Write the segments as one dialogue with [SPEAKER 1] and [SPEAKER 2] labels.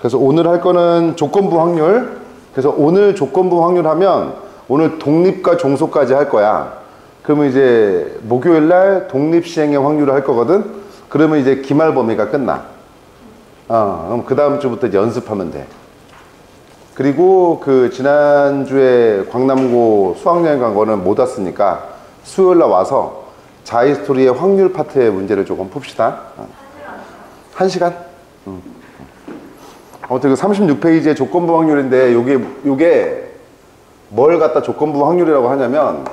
[SPEAKER 1] 그래서 오늘 할 거는 조건부 확률. 그래서 오늘 조건부 확률 하면 오늘 독립과 종속까지 할 거야. 그러면 이제 목요일 날 독립 시행의 확률을 할 거거든. 그러면 이제 기말 범위가 끝나. 그럼 그 다음 주부터 이제 연습하면 돼. 그리고 그 지난주에 광남고 수학여행 간 거는 못 왔으니까 수요일 날 와서 자이스토리의 확률 파트의 문제를 조금 풉시다. 1시간? 아무튼 그 36페이지의 조건부 확률인데 요게 뭘 갖다 조건부 확률이라고 하냐면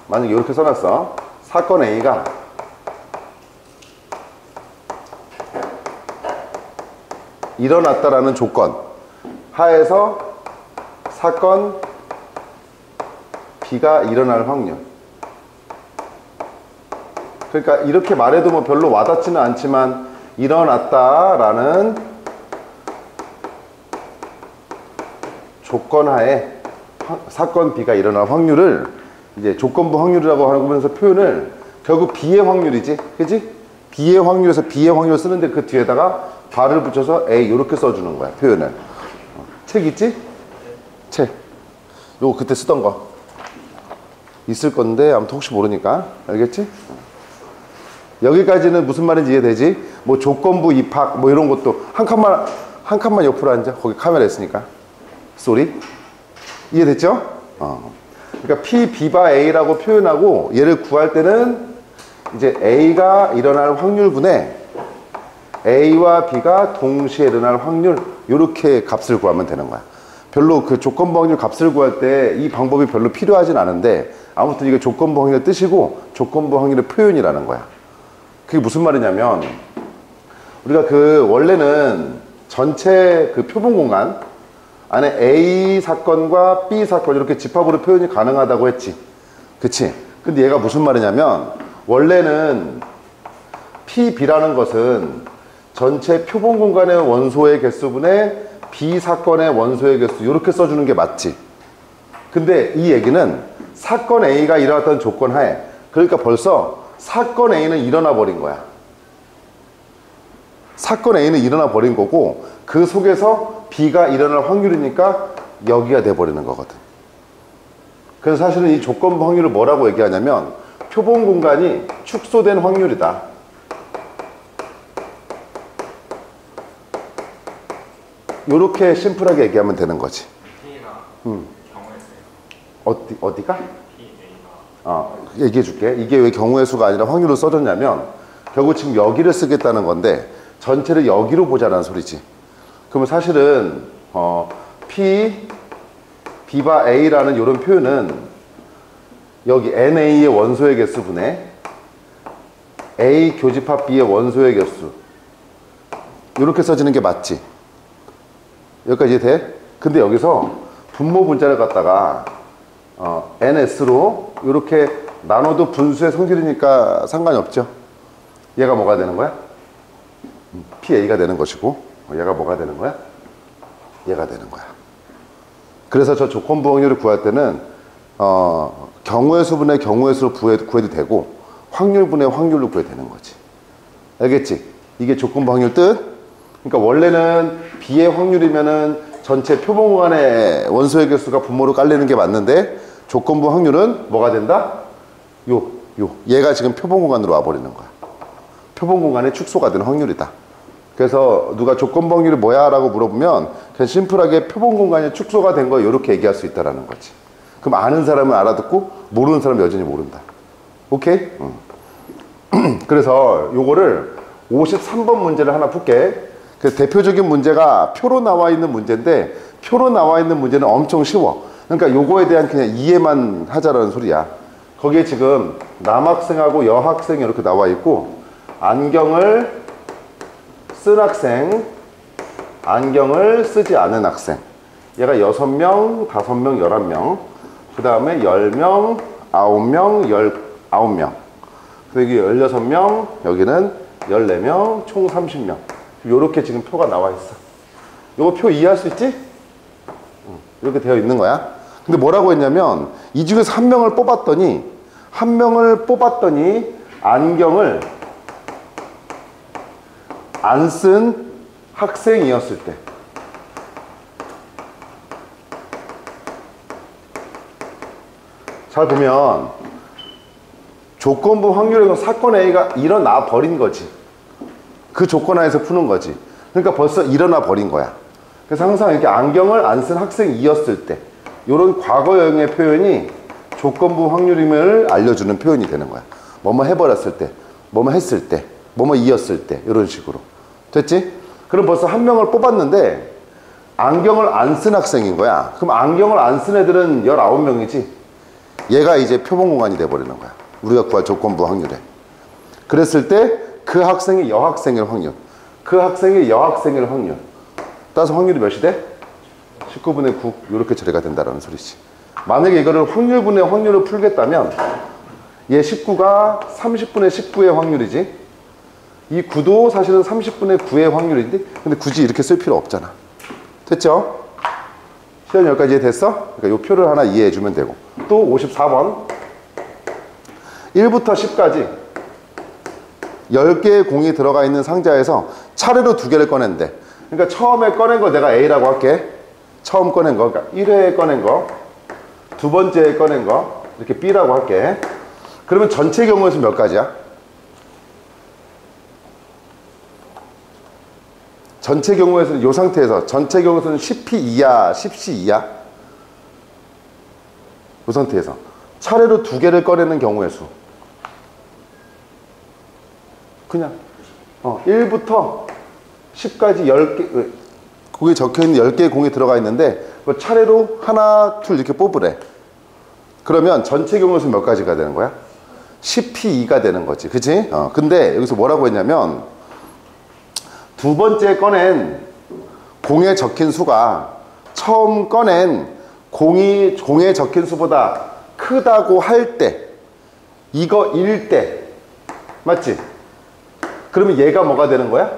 [SPEAKER 1] 만약에 이렇게 써놨어. 사건 A가 일어났다라는 조건 하에서 사건 B가 일어날 확률. 그러니까 이렇게 말해도 뭐 별로 와닿지는 않지만 일어났다라는 조건 하에 사건 B가 일어날 확률을 이제 조건부 확률이라고 하면서 표현을 결국 B의 확률이지, 그지? B의 확률에서 B의 확률을 쓰는데 그 뒤에다가 발을 붙여서 A 이렇게 써주는 거야, 표현을. 책 있지? 책. 요거 그때 쓰던 거 있을 건데 아무튼 혹시 모르니까. 알겠지? 여기까지는 무슨 말인지 이해되지? 뭐 조건부 입학 뭐 이런 것도 한 칸만 옆으로 앉아. 거기 카메라 있으니까. 쏘리? 이해됐죠? 그러니까 P, B바 A라고 표현하고 얘를 구할 때는 이제 A가 일어날 확률분에 A와 B가 동시에 일어날 확률 이렇게 값을 구하면 되는 거야. 별로 그 조건부 확률 값을 구할 때 이 방법이 별로 필요하진 않은데 아무튼 이게 조건부 확률의 뜻이고 조건부 확률의 표현이라는 거야. 그게 무슨 말이냐면 우리가 그 원래는 전체 그 표본 공간 안에 A 사건과 B 사건 이렇게 집합으로 표현이 가능하다고 했지. 그치? 근데 얘가 무슨 말이냐면 원래는 P, B라는 것은 전체 표본 공간의 원소의 개수분의 B 사건의 원소의 개수 이렇게 써주는 게 맞지. 근데 이 얘기는 사건 A가 일어났던 조건 하에 그러니까 벌써 사건 A는 일어나 버린 거야. 사건 A는 일어나 버린 거고 그 속에서 B가 일어날 확률이니까 여기가 돼버리는 거거든. 그래서 사실은 이 조건부 확률을 뭐라고 얘기하냐면 표본 공간이 축소된 확률이다. 요렇게 심플하게 얘기하면 되는 거지. P가 어디가? 얘기해 줄게. 이게 왜 경우의 수가 아니라 확률로 써졌냐면 결국 지금 여기를 쓰겠다는 건데 전체를 여기로 보자는 소리지. 그러면 사실은 P, B바 A라는 이런 표현은 여기 NA의 원소의 개수분의 A 교집합 B의 원소의 개수 이렇게 써지는 게 맞지. 여기까지 돼? 근데 여기서 분모 분자를 갖다가 NS로 이렇게 나눠도 분수의 성질이니까 상관이 없죠. 얘가 뭐가 되는 거야? PA가 되는 것이고 얘가 뭐가 되는 거야? 얘가 되는 거야. 그래서 저 조건부 확률을 구할 때는 경우의 수분의 경우의 수로 구해도 되고 확률분의 확률로 구해도 되는 거지. 알겠지? 이게 조건부 확률 뜻. 그러니까 원래는 B의 확률이면은 전체 표본 공간의 원소의 개수가 분모로 깔리는 게 맞는데 조건부 확률은 뭐가 된다? 얘가 지금 표본 공간으로 와버리는 거야. 표본 공간의 축소가 되는 확률이다. 그래서 누가 조건부 확률이 뭐야? 라고 물어보면 그냥 심플하게 표본 공간이 축소가 된 거 이렇게 얘기할 수 있다는 거지. 그럼 아는 사람은 알아듣고 모르는 사람은 여전히 모른다. 오케이? 그래서 요거를 53번 문제를 하나 풀게. 그래서 대표적인 문제가 표로 나와 있는 문제인데 표로 나와 있는 문제는 엄청 쉬워. 그러니까 요거에 대한 그냥 이해만 하자라는 소리야. 거기에 지금 남학생하고 여학생이 이렇게 나와 있고 안경을 쓴 학생, 안경을 쓰지 않은 학생. 얘가 6명, 5명, 11명. 그 다음에 10명, 9명, 19명. 그리고 여기 16명, 여기는 14명, 총 30명. 요렇게 지금 표가 나와 있어. 요거 표 이해할 수 있지? 이렇게 되어 있는 거야. 근데 뭐라고 했냐면 이 중에서 한 명을 뽑았더니 안경을 안 쓴 학생이었을 때 잘 보면 조건부 확률에서 사건 A가 일어나 버린 거지. 그 조건 하에서 푸는 거지. 그러니까 벌써 일어나 버린 거야. 그래서 항상 이렇게 안경을 안 쓴 학생이었을 때 이런 과거형의 표현이 조건부 확률임을 알려주는 표현이 되는 거야. 뭐뭐 해버렸을 때, 뭐뭐 했을 때, 뭐뭐 이었을 때 이런 식으로. 됐지? 그럼 벌써 한 명을 뽑았는데 안경을 안 쓴 학생인 거야. 그럼 안경을 안 쓴 애들은 19명이지. 얘가 이제 표본 공간이 돼버리는 거야. 우리가 구할 조건부 확률에. 그랬을 때 그 학생이 여학생일 확률, 그 학생이 여학생일 확률 따라서 확률이 몇이 돼? 19분의 9 이렇게 처리가 된다는 소리지. 만약에 이거를 확률분의 확률을 풀겠다면 얘 19가 30분의 19의 확률이지. 이 9도 사실은 30분의 9의 확률인데 근데 굳이 이렇게 쓸 필요 없잖아. 됐죠? 시간 여기까지 이해됐어? 그러니까 이 표를 하나 이해해 주면 되고. 또 54번 1부터 10까지 10개의 공이 들어가 있는 상자에서 차례로 2개를 꺼낸대. 그러니까 처음에 꺼낸 거 내가 A라고 할게. 처음 꺼낸 거, 그러니까 1회에 꺼낸 거, 두 번째에 꺼낸 거 이렇게 B라고 할게. 그러면 전체 경우에서 몇 가지야? 전체 경우에서는 이 상태에서 전체 경우에서는 10P 이하, 10C 이하 이 상태에서 차례로 2개를 꺼내는 경우의 수 그냥 1부터 10까지 10개 거기 적혀있는 10개의 공이 들어가 있는데 차례로 하나, 둘 이렇게 뽑으래. 그러면 전체 경우에서 몇 가지가 되는 거야? 10P2가 되는 거지. 그치? 근데 여기서 뭐라고 했냐면 두 번째 꺼낸 공에 적힌 수가 처음 꺼낸 공에 적힌 수보다 크다고 할 때 이거 일 때 맞지? 그러면 얘가 뭐가 되는 거야?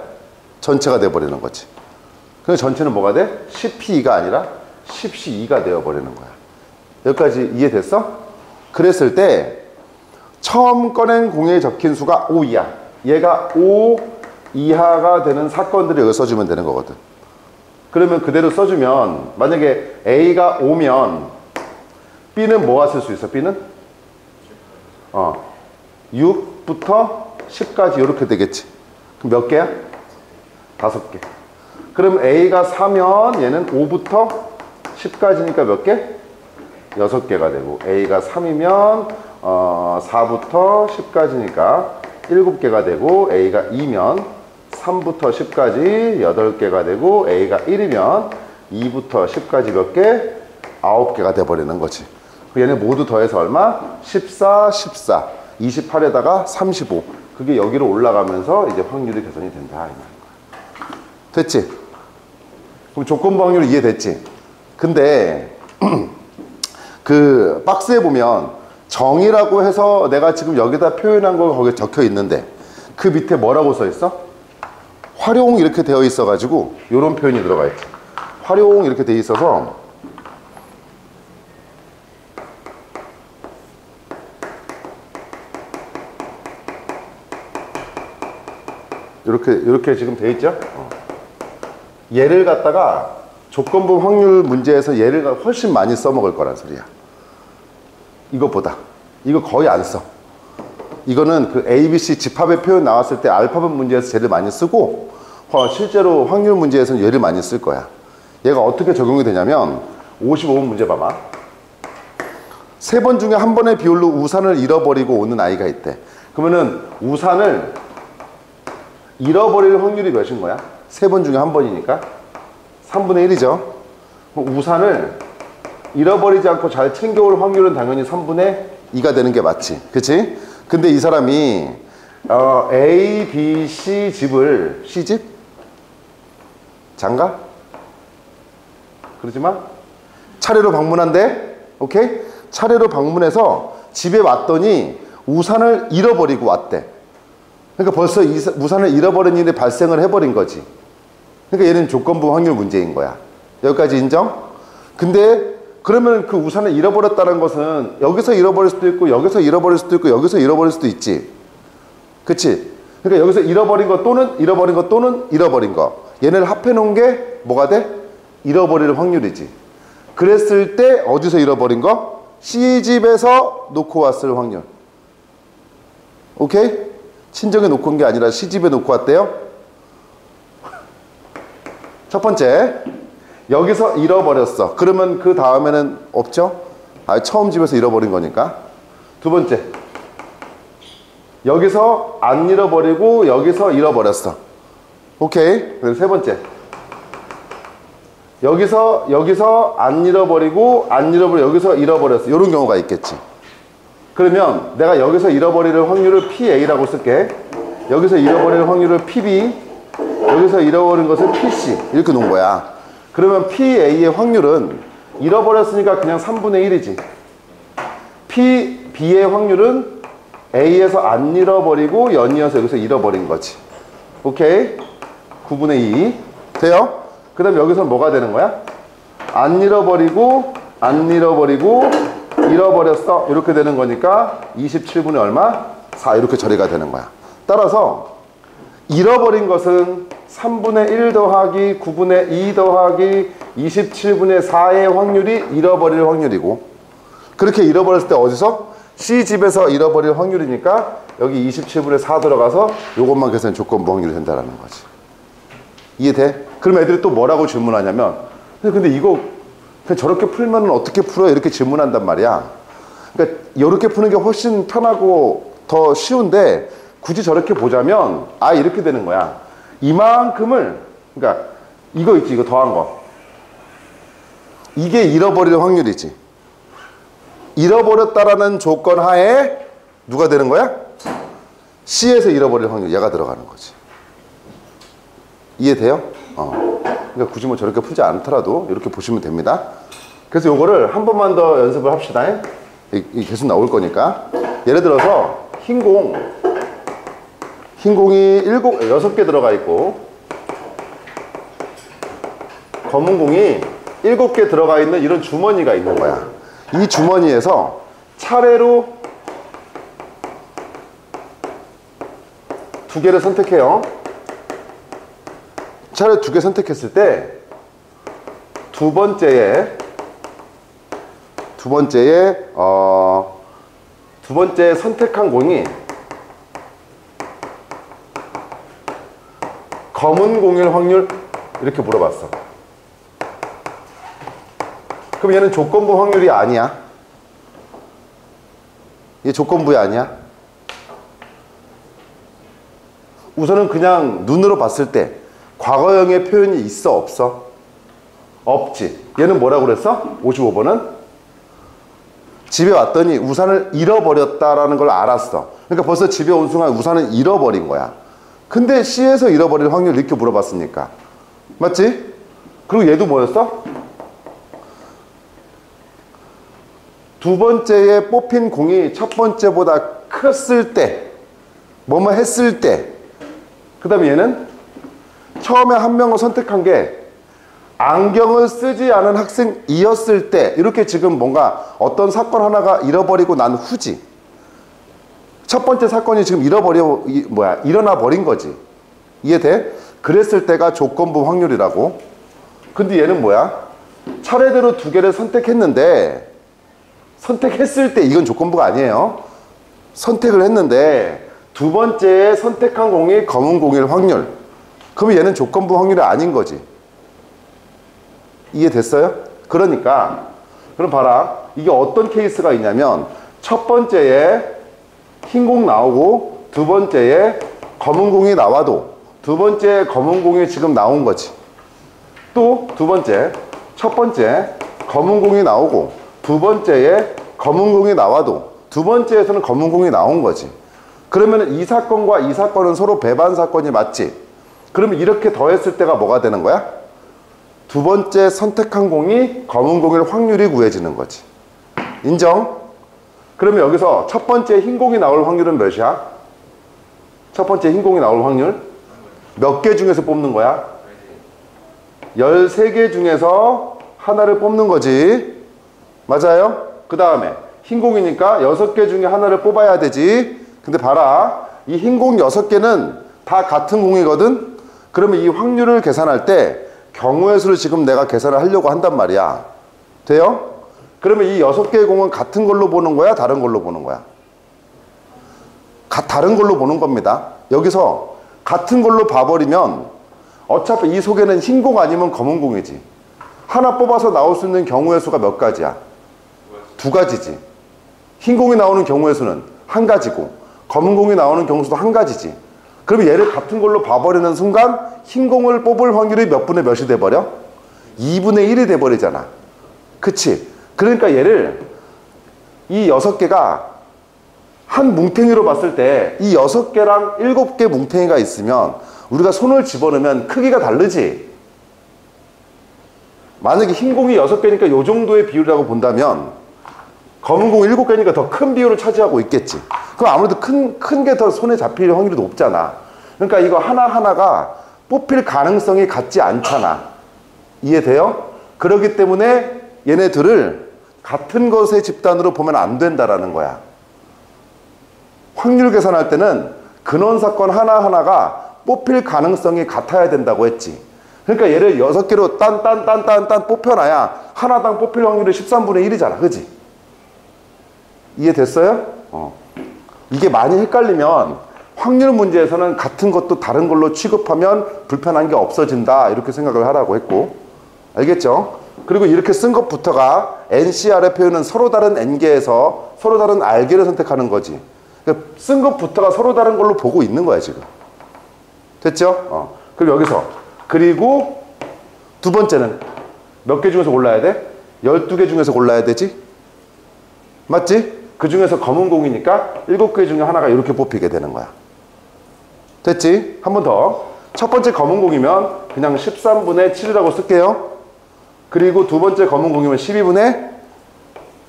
[SPEAKER 1] 전체가 돼버리는 거지. 그래서 전체는 뭐가 돼? 10P2가 아니라 10C2가 되어버리는 거야. 여기까지 이해됐어? 그랬을 때 처음 꺼낸 공에 적힌 수가 5 이하, 얘가 5 이하가 되는 사건들을 여기 써주면 되는 거거든. 그러면 그대로 써주면 만약에 A가 5면 B는 뭐가 쓸 수 있어? B는 6부터 10까지 이렇게 되겠지. 그럼 몇 개야? 5개. 그럼 A가 4면 얘는 5부터 10까지니까 몇 개? 6개가 되고 A가 3이면 4부터 10까지니까 7개가 되고 A가 2면 3부터 10까지 8개가 되고 A가 1이면 2부터 10까지 몇 개? 9개가 돼버리는 거지. 얘네 모두 더해서 얼마? 14, 14, 28에다가 35. 그게 여기로 올라가면서 이제 확률이 개선이 된다. 이 말인 거야. 됐지? 그럼 조건부 확률 이해됐지? 근데 그 박스에 보면 정이라고 해서 내가 지금 여기다 표현한 거 거기에 적혀 있는데 그 밑에 뭐라고 써 있어? 활용 이렇게 되어 있어 가지고 이런 표현이 들어가 있지. 활용 이렇게 되어 있어서 이렇게 지금 되어 있죠? 얘를 갖다가 조건부 확률 문제에서 얘를 훨씬 많이 써먹을 거란 소리야. 이것보다. 이거 거의 안 써. 이거는 그 ABC 집합의 표현 나왔을 때 알파벳 문제에서 제일 많이 쓰고 실제로 확률 문제에서는 얘를 많이 쓸 거야. 얘가 어떻게 적용이 되냐면 55번 문제 봐봐. 3번 중에 한 번의 비율로 우산을 잃어버리고 오는 아이가 있대. 그러면은 우산을 잃어버릴 확률이 몇인 거야? 3번 중에 한 번이니까 3분의 1이죠. 우산을 잃어버리지 않고 잘 챙겨올 확률은 당연히 3분의 2가 되는 게 맞지. 그치? 근데 이 사람이 A, B, C 집을 C집? 장가? 그러지만 차례로 방문한대. 오케이? 차례로 방문해서 집에 왔더니 우산을 잃어버리고 왔대. 그러니까 벌써 우산을 잃어버린 일이 발생을 해버린 거지. 그러니까 얘는 조건부 확률 문제인 거야. 여기까지 인정? 근데 그러면 그 우산을 잃어버렸다는 것은 여기서 잃어버릴 수도 있고 여기서 잃어버릴 수도 있고 여기서 잃어버릴 수도 있지. 그치? 그러니까 여기서 잃어버린 거 또는 잃어버린 거 또는 잃어버린 거 얘네를 합해 놓은 게 뭐가 돼? 잃어버릴 확률이지. 그랬을 때 어디서 잃어버린 거? C집에서 놓고 왔을 확률. 오케이? 친정에 놓고 온 게 아니라 C집에 놓고 왔대요. 첫 번째, 여기서 잃어버렸어. 그러면 그 다음에는 없죠? 처음 집에서 잃어버린 거니까. 두 번째, 여기서 안 잃어버리고 여기서 잃어버렸어. 오케이? 그리고 세 번째, 여기서 안 잃어버리고 여기서 잃어버렸어. 이런 경우가 있겠지. 그러면 내가 여기서 잃어버릴 확률을 PA라고 쓸게. 여기서 잃어버릴 확률을 PB, 여기서 잃어버린 것을 PC 이렇게 놓은 거야. 그러면 PA의 확률은 잃어버렸으니까 그냥 3분의 1이지. PB의 확률은 A에서 안 잃어버리고 연이어서 여기서 잃어버린 거지. 오케이? 9분의 2 돼요? 그 다음에 여기서 뭐가 되는 거야? 안 잃어버리고 잃어버렸어 이렇게 되는 거니까 27분의 얼마? 4 이렇게 처리가 되는 거야. 따라서 잃어버린 것은 3분의 1 더하기 9분의 2 더하기 27분의 4의 확률이 잃어버릴 확률이고, 그렇게 잃어버렸을 때 어디서? C집에서 잃어버릴 확률이니까 여기 27분의 4 들어가서 요것만 계산 조건부 확률이 된다는 거지. 이해돼? 그럼 애들이 또 뭐라고 질문하냐면, 근데 이거 그냥 저렇게 풀면 어떻게 풀어? 이렇게 질문한단 말이야. 그러니까 이렇게 푸는 게 훨씬 편하고 더 쉬운데 굳이 저렇게 보자면 이렇게 되는 거야. 이만큼을, 그러니까 이거 있지, 이거 더한 거, 이게 잃어버릴 확률이지. 잃어버렸다라는 조건 하에 누가 되는 거야? C에서 잃어버릴 확률, 얘가 들어가는 거지. 이해돼요? 그러니까 굳이 뭐 저렇게 풀지 않더라도 이렇게 보시면 됩니다. 그래서 요거를 한 번만 더 연습을 합시다. 이 계속 나올 거니까. 예를 들어서 흰공이 6개 들어가 있고 검은 공이 7개 들어가 있는 이런 주머니가 있는 거야. 이 주머니에서 차례로 2개를 선택해요. 차례 2개 선택했을 때 두 번째에 선택한 공이 검은 공일 확률 이렇게 물어봤어. 그럼 얘는 조건부 확률이 아니야. 얘 조건부이 아니야. 우선은 그냥 눈으로 봤을 때 과거형의 표현이 있어 없어? 없지. 얘는 뭐라고 그랬어? 55번은 집에 왔더니 우산을 잃어버렸다라는 걸 알았어. 그러니까 벌써 집에 온 순간 우산을 잃어버린 거야. 근데 C에서 잃어버릴 확률 이렇게 물어봤으니까. 맞지? 그리고 얘도 뭐였어? 두 번째에 뽑힌 공이 첫 번째보다 컸을 때, 뭐뭐 했을 때, 그 다음에 얘는 처음에 한 명을 선택한 게 안경을 쓰지 않은 학생이었을 때, 이렇게 지금 뭔가 어떤 사건 하나가 잃어버리고 난 후지. 첫 번째 사건이 지금 일어나 버린 거지. 이해돼? 그랬을 때가 조건부 확률이라고. 근데 얘는 뭐야? 차례대로 2개를 선택했는데, 선택했을 때 이건 조건부가 아니에요. 선택을 했는데 두 번째에 선택한 공이 검은 공일 확률. 그러면 얘는 조건부 확률이 아닌 거지. 이해됐어요? 그러니까 그럼 봐라. 이게 어떤 케이스가 있냐면 첫 번째에 흰 공 나오고 두 번째에 검은 공이 나와도 두 번째 검은 공이 지금 나온 거지. 또 두 번째, 첫 번째 검은 공이 나오고 두 번째에 검은 공이 나와도 두 번째에서는 검은 공이 나온 거지. 그러면 이 사건과 이 사건은 서로 배반 사건이 맞지? 그러면 이렇게 더했을 때가 뭐가 되는 거야? 두 번째 선택한 공이 검은 공일 확률이 구해지는 거지. 인정? 그러면 여기서 첫 번째 흰 공이 나올 확률은 몇이야? 첫 번째 흰 공이 나올 확률? 몇 개 중에서 뽑는 거야? 13개 중에서 하나를 뽑는 거지. 맞아요? 그 다음에 흰 공이니까 6개 중에 하나를 뽑아야 되지. 근데 봐라. 이 흰 공 6개는 다 같은 공이거든? 그러면 이 확률을 계산할 때 경우의 수를 지금 내가 계산을 하려고 한단 말이야. 돼요? 그러면 이 6개의 공은 같은 걸로 보는 거야? 다른 걸로 보는 거야? 다른 걸로 보는 겁니다. 여기서 같은 걸로 봐버리면 어차피 이 속에는 흰 공 아니면 검은 공이지. 하나 뽑아서 나올 수 있는 경우의 수가 몇 가지야? 2가지지. 흰 공이 나오는 경우의 수는 1가지고 검은 공이 나오는 경우 수도 1가지지. 그러면 얘를 같은 걸로 봐버리는 순간 흰 공을 뽑을 확률이 몇 분의 몇이 돼버려? 2분의 1이 돼버리잖아. 그치? 그러니까 얘를 이 6개가 한 뭉탱이로 봤을 때 이 6개랑 7개 뭉탱이가 있으면 우리가 손을 집어넣으면 크기가 다르지. 만약에 흰 공이 6개니까 이 정도의 비율이라고 본다면 검은 공이 7개니까 더 큰 비율을 차지하고 있겠지. 그럼 아무래도 큰 게 더 손에 잡힐 확률이 높잖아. 그러니까 이거 하나하나가 뽑힐 가능성이 같지 않잖아. 이해돼요? 그렇기 때문에 얘네들을 같은 것의 집단으로 보면 안 된다라는 거야. 확률 계산할 때는 근원사건 하나하나가 뽑힐 가능성이 같아야 된다고 했지. 그러니까 얘를 6개로 딴 뽑혀놔야 하나당 뽑힐 확률이 13분의 1이잖아. 그지? 이해됐어요? 이게 많이 헷갈리면 확률 문제에서는 같은 것도 다른 걸로 취급하면 불편한 게 없어진다. 이렇게 생각을 하라고 했고. 알겠죠? 그리고 이렇게 쓴 것부터가 NCR의 표현은 서로 다른 N개에서 서로 다른 R개를 선택하는 거지. 그러니까 쓴 것부터가 서로 다른 걸로 보고 있는 거야 지금. 됐죠? 그럼 여기서 그리고 두 번째는 몇 개 중에서 골라야 돼? 12개 중에서 골라야 되지? 맞지? 그 중에서 검은 공이니까 7개 중에 하나가 이렇게 뽑히게 되는 거야. 됐지? 한 번 더. 첫 번째 검은 공이면 그냥 13분의 7이라고 쓸게요. 그리고 두 번째 검은 공이면 12분의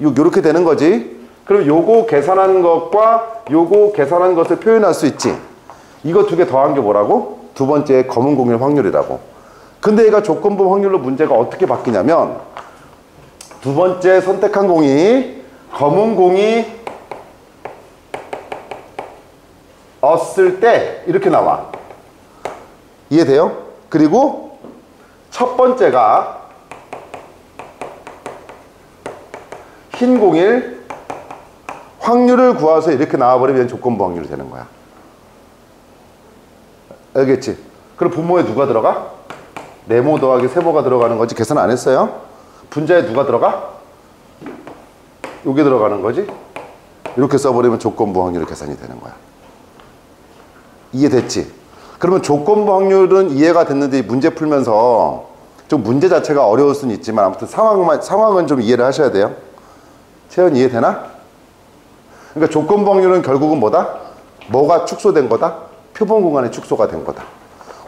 [SPEAKER 1] 6 이렇게 되는 거지. 그럼 요거 계산한 것과 요거 계산한 것을 표현할 수 있지. 이거 2개 더한 게 뭐라고? 두 번째 검은 공일 확률이라고. 근데 얘가 조건부 확률로 문제가 어떻게 바뀌냐면 두 번째 선택한 공이 검은 공이 었을 때 이렇게 나와. 이해돼요? 그리고 첫 번째가 흰 공일 확률을 구해서 이렇게 나와버리면 조건부 확률이 되는 거야. 알겠지? 그럼 분모에 누가 들어가? 네모 더하기 세모가 들어가는 거지. 계산 안 했어요? 분자에 누가 들어가? 요게 들어가는 거지. 이렇게 써버리면 조건부 확률 계산이 되는 거야. 이해됐지? 그러면 조건부 확률은 이해가 됐는데 문제 풀면서 좀 문제 자체가 어려울 수는 있지만 아무튼 상황은 좀 이해를 하셔야 돼요. 채연 이해되나? 그러니까 조건부 확률은 결국은 뭐다? 뭐가 축소된 거다? 표본 공간의 축소가 된 거다.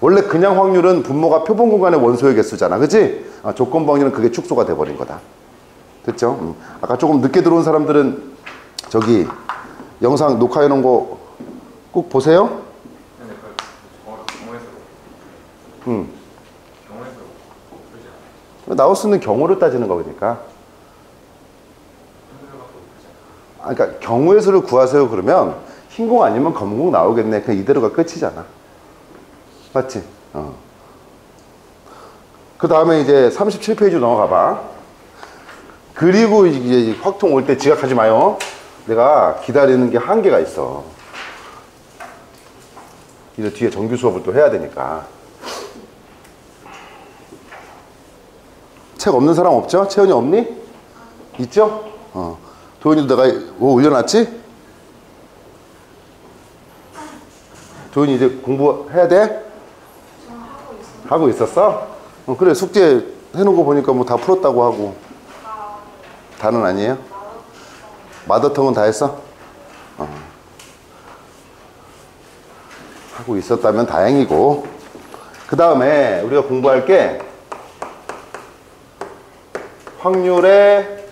[SPEAKER 1] 원래 그냥 확률은 분모가 표본 공간의 원소의 개수잖아. 그치? 조건부 확률은 그게 축소가 돼버린 거다. 됐죠? 아까 조금 늦게 들어온 사람들은 저기 영상 녹화해 놓은 거 꼭 보세요. 나올 수 있는 경우를 따지는 거니까. 그러니까 경우의 수를 구하세요 그러면 흰공 아니면 검은공 나오겠네. 그냥 이대로가 끝이잖아. 맞지? 그 다음에 이제 37페이지 넘어가 봐. 그리고 이제 확통 올 때 지각하지 마요. 내가 기다리는 게 한계가 있어. 이제 뒤에 정규 수업을 또 해야 되니까. 책 없는 사람 없죠? 채연이 없니? 있죠? 도현이도 내가 올려놨지? 도현이 이제 공부해야 돼? 하고 있었어? 그래 숙제 해놓은 거 보니까 뭐 다 풀었다고 하고. 다는 아니에요? 마더텅은 다 했어? 하고 있었다면 다행이고. 그 다음에 우리가 공부할 게 확률의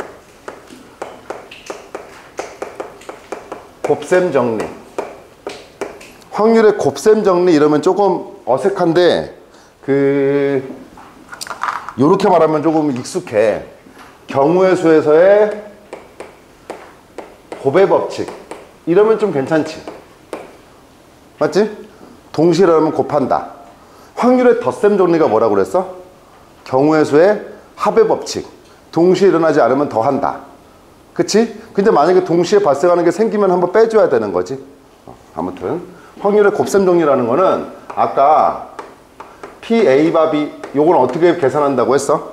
[SPEAKER 1] 곱셈 정리. 확률의 곱셈 정리 이러면 조금 어색한데 요렇게 말하면 조금 익숙해. 경우의 수에서의 곱의 법칙 이러면 좀 괜찮지. 맞지? 동시라면 곱한다. 확률의 덧셈 정리가 뭐라고 그랬어? 경우의 수의 합의 법칙. 동시에 일어나지 않으면 더한다. 그치? 근데 만약에 동시에 발생하는 게 생기면 한번 빼줘야 되는 거지. 아무튼 확률의 곱셈 정리라는 거는 아까 PA 밥이 요건 어떻게 계산한다고 했어?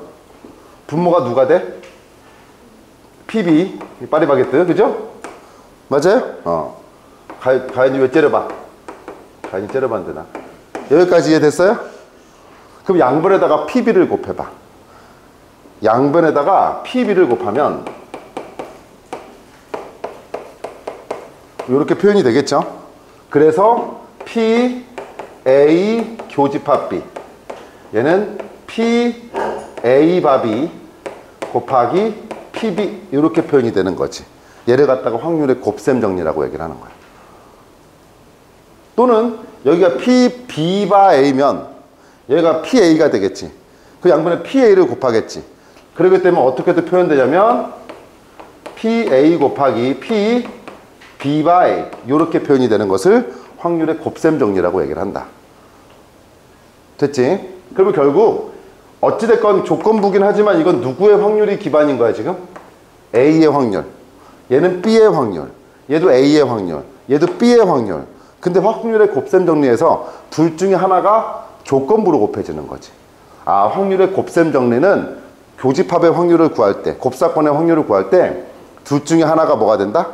[SPEAKER 1] 분모가 누가 돼? PB 파리바게뜨 그죠? 맞아요? 가연이 왜 째려봐? 가연이 째려봐 안 되나? 여기까지 이해됐어요? 그럼 양변에다가 PB를 곱해봐. 양변에다가 PB를 곱하면 이렇게 표현이 되겠죠? 그래서 PA 교집합 B 얘는 PA 밥이 곱하기 PB 이렇게 표현이 되는 거지. 얘를 갖다가 확률의 곱셈 정리라고 얘기를 하는 거야. 또는 여기가 PB바 A면 얘가 PA가 되겠지. 그 양변에 PA를 곱하겠지. 그렇기 때문에 어떻게도 표현되냐면 PA 곱하기 PB바 A 이렇게 표현이 되는 것을 확률의 곱셈 정리라고 얘기를 한다. 됐지? 그러면 결국 어찌됐건 조건부긴 하지만 이건 누구의 확률이 기반인 거야 지금? A의 확률. 얘는 B의 확률. 얘도 A의 확률. 얘도 B의 확률. 근데 확률의 곱셈 정리에서 둘 중에 하나가 조건부로 곱해지는 거지. 아, 확률의 곱셈 정리는 교집합의 확률을 구할 때, 곱사건의 확률을 구할 때 둘 중에 하나가 뭐가 된다?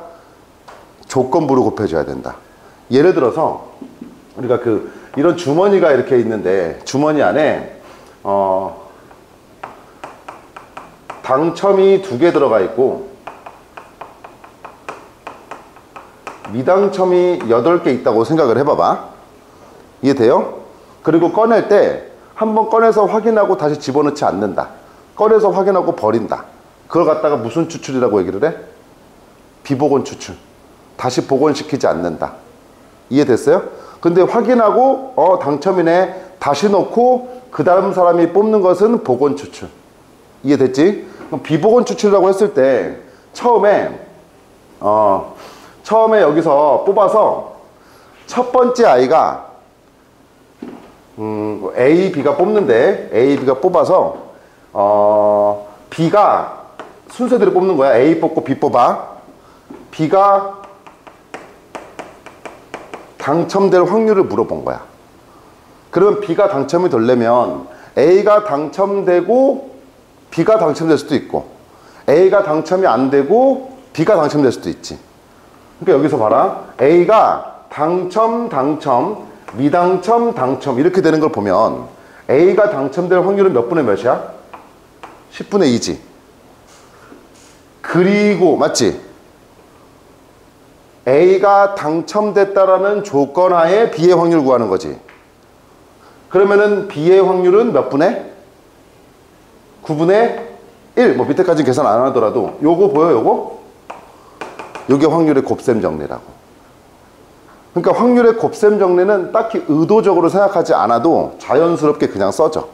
[SPEAKER 1] 조건부로 곱해줘야 된다. 예를 들어서 우리가 이런 주머니가 이렇게 있는데 주머니 안에 당첨이 2개 들어가 있고 미당첨이 8개 있다고 생각을 해봐봐. 이해돼요? 그리고 꺼낼 때 한번 꺼내서 확인하고 다시 집어넣지 않는다. 꺼내서 확인하고 버린다. 그걸 갖다가 무슨 추출이라고 얘기를 해? 비복원 추출. 다시 복원시키지 않는다. 이해됐어요? 근데 확인하고 당첨이네 다시 넣고 그 다음 사람이 뽑는 것은 복원 추출. 이해됐지? 그럼 비복원 추출이라고 했을 때 처음에 여기서 뽑아서 첫 번째 아이가 A, B가 뽑는데 A, B가 뽑아서 B가 순서대로 뽑는 거야. A 뽑고 B 뽑아. B가 당첨될 확률을 물어본 거야. 그러면 B가 당첨이 되려면 A가 당첨되고 B가 당첨될 수도 있고 A가 당첨이 안 되고 B가 당첨될 수도 있지. 그러니까 여기서 봐라. A가 당첨, 미당첨, 당첨 이렇게 되는 걸 보면 A가 당첨될 확률은 몇 분의 몇이야? 10분의 2지. 그리고 맞지? A가 당첨됐다라는 조건 하에 B의 확률 구하는 거지. 그러면은 B의 확률은 몇 분의? 9분의 1. 뭐 밑에까지는 계산 안 하더라도 요거 보여 요거? 요게 확률의 곱셈 정리라고. 그러니까 확률의 곱셈 정리는 딱히 의도적으로 생각하지 않아도 자연스럽게 그냥 써져.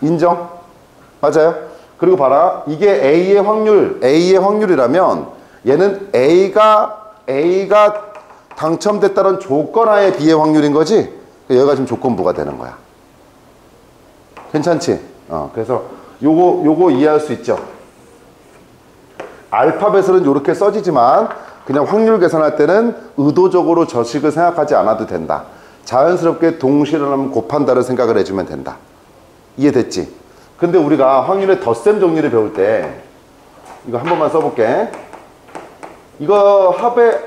[SPEAKER 1] 인정? 맞아요? 그리고 봐라. 이게 A의 확률이라면 얘는 A가 당첨됐다는 조건하에 B의 확률인 거지? 여기가 지금 조건부가 되는 거야. 괜찮지? 그래서 요거 이해할 수 있죠? 알파벳은 이렇게 써지지만 그냥 확률 계산할 때는 의도적으로 저식을 생각하지 않아도 된다. 자연스럽게 동시에 일어나면 곱한다를 생각을 해주면 된다. 이해됐지? 근데 우리가 확률의 덧셈 정리를 배울 때 이거 한 번만 써볼게. 이거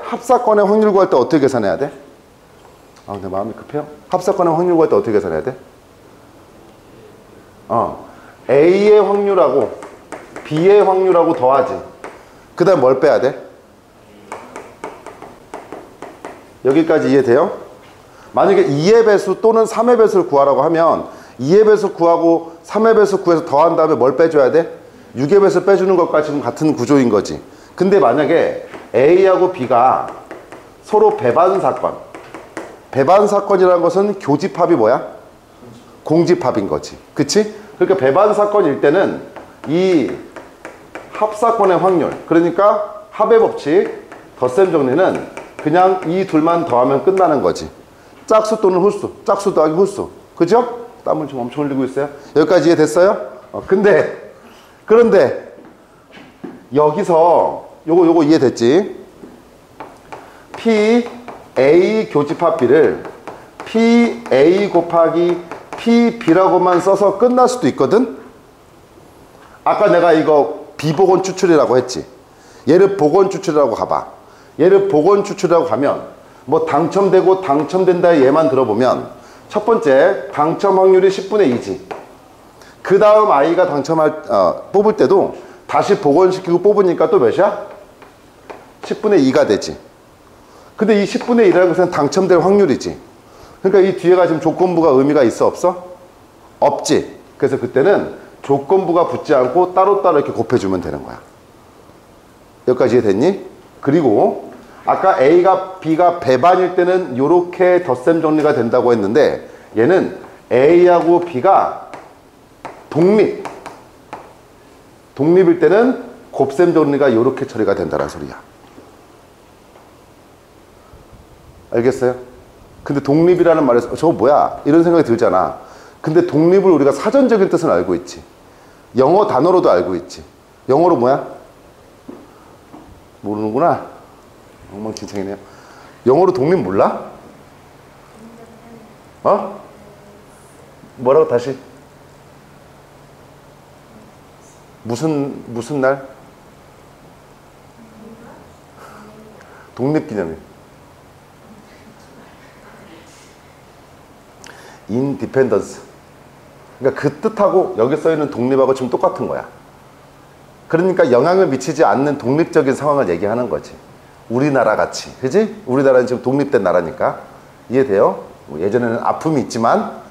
[SPEAKER 1] 합사건의 확률 구할 때 어떻게 계산해야 돼? 내 마음이 급해요. 합사건의 확률 구할 때 어떻게 계산해야 돼? A의 확률하고 B의 확률하고 더하지. 그 다음 뭘 빼야 돼? 여기까지 이해돼요? 만약에 2의 배수 또는 3의 배수를 구하라고 하면 2의 배수 구하고 3의 배수 구해서 더한 다음에 뭘 빼줘야 돼? 6의 배수 빼주는 것과 지금 같은 구조인 거지. 근데 만약에 A하고 B가 서로 배반 사건이라는 것은 교집합이 뭐야? 공집합인 거지. 그치? 그러니까 배반 사건일 때는 이 합사건의 확률, 그러니까 합의 법칙, 덧셈 정리는 그냥 이 둘만 더하면 끝나는 거지. 짝수 또는 홀수, 짝수 더하기 홀수. 그죠? 땀을 좀 엄청 흘리고 있어요. 여기까지 이해됐어요? 근데 그런데 여기서 요거 이해됐지? PA 교집합 B를 PA 곱하기 PB라고만 써서 끝날 수도 있거든? 아까 내가 이거 비복원 추출이라고 했지. 얘를 복원 추출이라고 가봐. 얘를 복원 추출이라고 가면 뭐 당첨되고 당첨된다의 예만 들어보면 첫 번째 당첨 확률이 10분의 2지. 그 다음 아이가 뽑을 때도 다시 복원시키고 뽑으니까 또 몇이야? 10분의 2가 되지. 근데 이 10분의 1이라는 것은 당첨될 확률이지. 그러니까 이 뒤에가 지금 조건부가 의미가 있어 없어? 없지. 그래서 그때는 조건부가 붙지 않고 따로따로 이렇게 곱해주면 되는 거야. 여기까지 이해됐니? 그리고 아까 A가 B가 배반일 때는 이렇게 덧셈 정리가 된다고 했는데 얘는 A하고 B가 독립일 때는 곱셈 정리가 이렇게 처리가 된다는 소리야. 알겠어요? 근데 독립이라는 말에서 저거 뭐야? 이런 생각이 들잖아. 근데 독립을 우리가 사전적인 뜻은 알고 있지. 영어 단어로도 알고 있지. 영어로 뭐야? 모르는구나. 엉망진창이네요. 영어로 독립 몰라? 어? 뭐라고 다시? 무슨 날? 독립기념일. 인디펜던스. 그러니까 그 뜻하고 여기 써있는 독립하고 지금 똑같은 거야. 그러니까 영향을 미치지 않는 독립적인 상황을 얘기하는 거지. 우리나라 같이. 그지? 우리나라는 지금 독립된 나라니까. 이해돼요? 뭐 예전에는 아픔이 있지만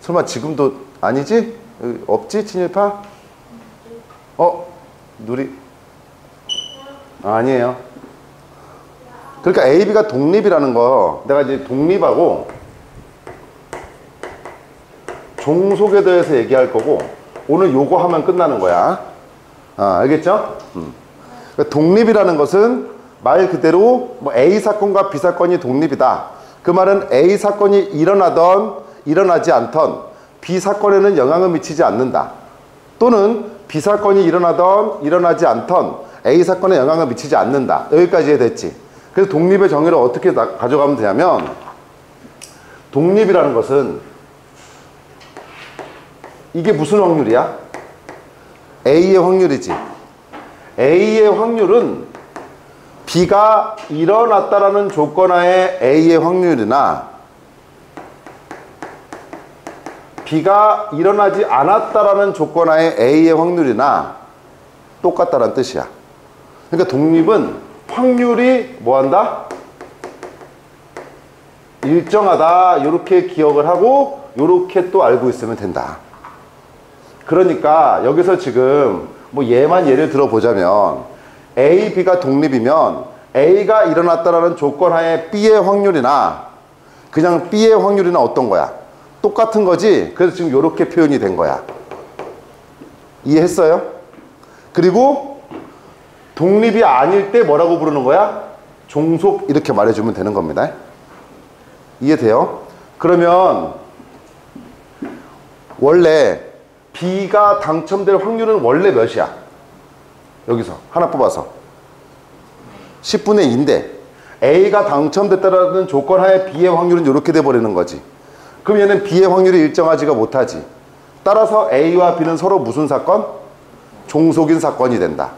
[SPEAKER 1] 설마 지금도 아니지? 없지? 친일파? 누리? 아니에요. 그러니까 A, B가 독립이라는 거 내가 이제 독립하고 종속에 대해서 얘기할 거고 오늘 요거 하면 끝나는 거야. 알겠죠? 그러니까 독립이라는 것은 말 그대로 뭐 A 사건과 B 사건이 독립이다. 그 말은 A 사건이 일어나던 일어나지 않던 B 사건에는 영향을 미치지 않는다. 또는 B 사건이 일어나던 일어나지 않던 A 사건에 영향을 미치지 않는다. 여기까지 됐지. 그래서 독립의 정의를 어떻게 가져가면 되냐면 독립이라는 것은 이게 무슨 확률이야? A의 확률이지. A의 확률은 B가 일어났다라는 조건하에 A의 확률이나 B가 일어나지 않았다라는 조건하에 A의 확률이나 똑같다는 뜻이야. 그러니까 독립은 확률이 뭐한다? 일정하다. 이렇게 기억을 하고 이렇게 또 알고 있으면 된다. 그러니까 여기서 지금 뭐 얘만 예를 들어보자면 A, B가 독립이면 A가 일어났다라는 조건하에 B의 확률이나 그냥 B의 확률이나 어떤 거야? 똑같은 거지. 그래서 지금 이렇게 표현이 된 거야. 이해했어요? 그리고 독립이 아닐 때 뭐라고 부르는 거야? 종속 이렇게 말해주면 되는 겁니다. 이해돼요? 그러면 원래 B가 당첨될 확률은 원래 몇이야? 여기서 하나 뽑아서 10분의 2인데 A가 당첨됐다라는 조건하에 B의 확률은 이렇게 돼버리는 거지. 그럼 얘는 B의 확률이 일정하지가 못하지. 따라서 A와 B는 서로 무슨 사건? 종속인 사건이 된다.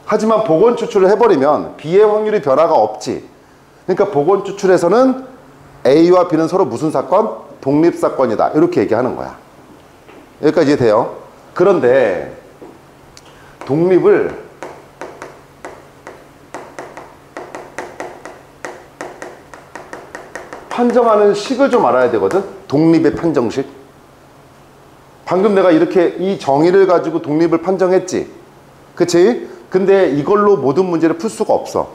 [SPEAKER 1] 하지만 복원 추출을 해버리면 B의 확률이 변화가 없지. 그러니까 복원 추출에서는 A와 B는 서로 무슨 사건? 독립사건이다. 이렇게 얘기하는 거야. 여기까지 돼요? 그런데 독립을 판정하는 식을 좀 알아야 되거든? 독립의 판정식. 방금 내가 이렇게 이 정의를 가지고 독립을 판정했지. 그치? 근데 이걸로 모든 문제를 풀 수가 없어.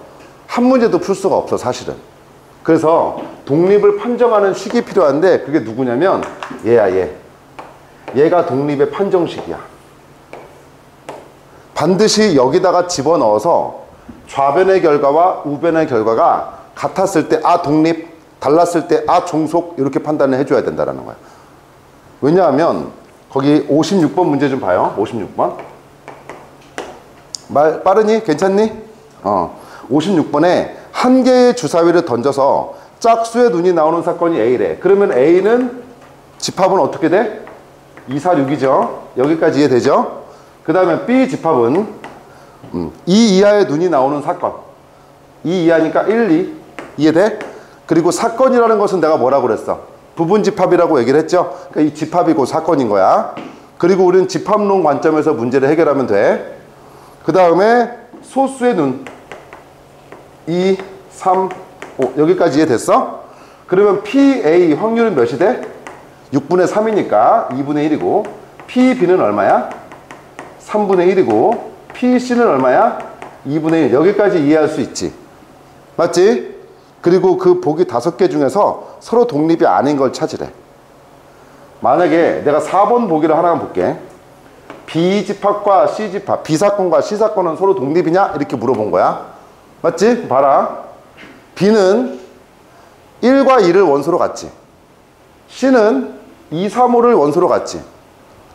[SPEAKER 1] 한 문제도 풀 수가 없어, 사실은. 그래서 독립을 판정하는 식이 필요한데 그게 누구냐면 얘야, 얘. 얘가 독립의 판정식이야. 반드시 여기다가 집어넣어서 좌변의 결과와 우변의 결과가 같았을 때 독립, 달랐을 때 종속 이렇게 판단을 해줘야 된다는 거야. 왜냐하면 거기 56번 문제 좀 봐요. 56번. 말 빠르니? 괜찮니? 56번에 한 개의 주사위를 던져서 짝수의 눈이 나오는 사건이 A래. 그러면 A는 집합은 어떻게 돼? 2, 4, 6이죠. 여기까지 이해되죠? 그 다음에 B 집합은 2 이하의 눈이 나오는 사건. 2 이하니까 1, 2. 이해돼? 그리고 사건이라는 것은 내가 뭐라고 그랬어? 부분 집합이라고 얘기를 했죠? 그러니까 이 집합이 곧 사건인 거야. 그리고 우리는 집합론 관점에서 문제를 해결하면 돼. 그 다음에 소수의 눈 2, 3, 5 여기까지 이해됐어? 그러면 PA 확률은 몇이 돼? 6분의 3이니까 2분의 1이고 PB는 얼마야? 3분의 1이고 PC는 얼마야? 2분의 1 여기까지 이해할 수 있지 맞지? 그리고 그 보기 5개 중에서 서로 독립이 아닌 걸 찾으래. 만약에 내가 4번 보기를 하나만 볼게. B집합과 C집합, B사건과 C사건은 서로 독립이냐? 이렇게 물어본 거야. 맞지? 봐라. B는 1과 2를 원소로 갖지. C는 2, 3, 5를 원소로 갖지.